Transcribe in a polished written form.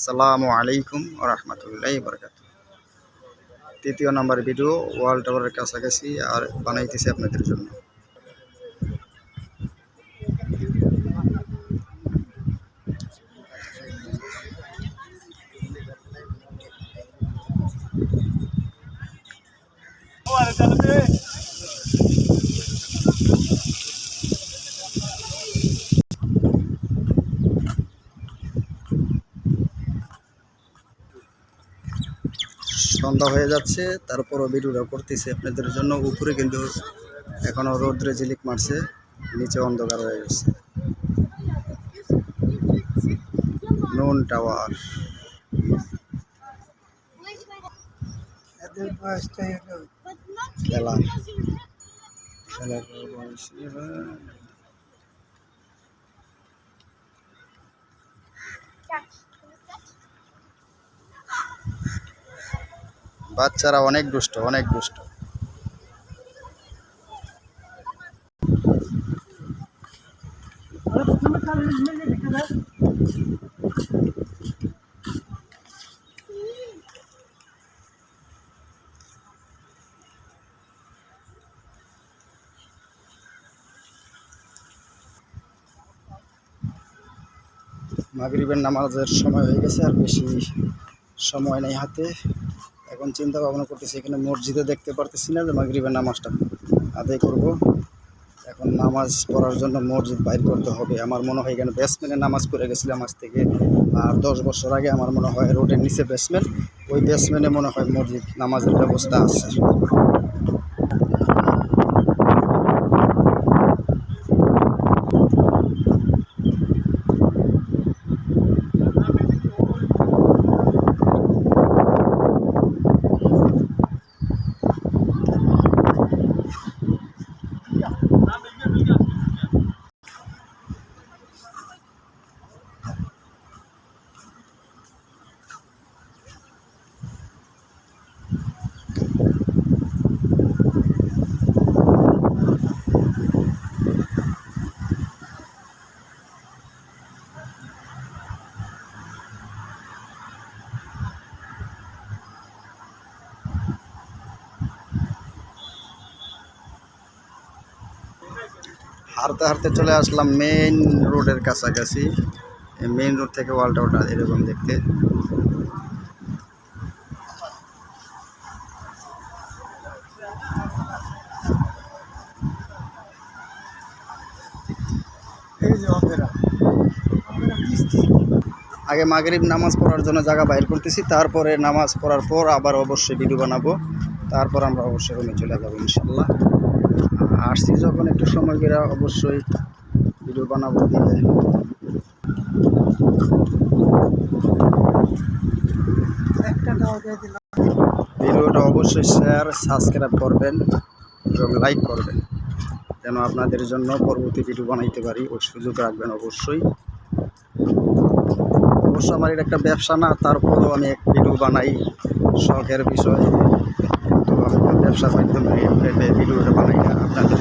আসসালামু আলাইকুম রহমতুল্লাহি বরকাতুহু। তৃতীয় নম্বর ভিডিও ওয়াল টাওয়ারের কাছাকাছি আর বানাইতেছি আপনাদের জন্য। সন্ধ্যা হয়ে যাচ্ছে, তারপরও ভিডিওটা করতেছি আপনাদের জন্য। উপরে কিন্তু এখনো রৌদ্রে ঝিলিক মারছে, নিচে অন্ধকার হয়ে গেছে। নুন টাওয়ার খেলার বাচ্চারা অনেক দুষ্ট, অনেক দুষ্ট। মাগরিবের নামাজের সময় হয়ে গেছে, আর বেশি সময় নেই হাতে। এখন চিন্তা ভাবনা করতেছি, এখানে মসজিদে দেখতে পারতেছি না যে মাগরিবের নামাজটা আদায় করব। এখন নামাজ পড়ার জন্য মসজিদ বাইর করতে হবে। আমার মনে হয় এখানে বেসমেন্টে নামাজ পড়ে গেছিলাম আজ থেকে আর 10 বছর আগে। আমার মনে হয় রোডের নিচে বেসমেন্ট, ওই বেসমেন্টে মনে হয় মসজিদ নামাজের ব্যবস্থা আছে। হাঁটতে হাঁটতে চলে আসলাম মেইন রোডের কাছাকাছি। মেইন রোড থেকে ওয়াল টাওয়ারটা এরকম দেখতে। আগে মাগরিব নামাজ পড়ার জন্য জায়গা বাইর করতেছি, তারপরে নামাজ পড়ার পর আবার অবশ্যই ভিডিও বানাবো। তারপর আমরা অবশ্যই রুমে চলে যাবো ইনশাল্লাহ। আসছি যখন একটু সময় করে অবশ্যই ভিডিও বানাবো দিলে। ভিডিওটা অবশ্যই শেয়ার সাবস্ক্রাইব করবেন এবং লাইক করবেন, যেন আপনাদের জন্য পরবর্তী ভিডিও বানাইতে পারি ওই সুযোগ রাখবেন অবশ্যই। অবশ্য আমার এটা একটা ব্যবসা না, তারপরেও আমি এক ভিডিও বানাই শখের বিষয়, কিন্তু ব্যবসার মাধ্যমে ভিডিওটা বানাই না আপনাদের।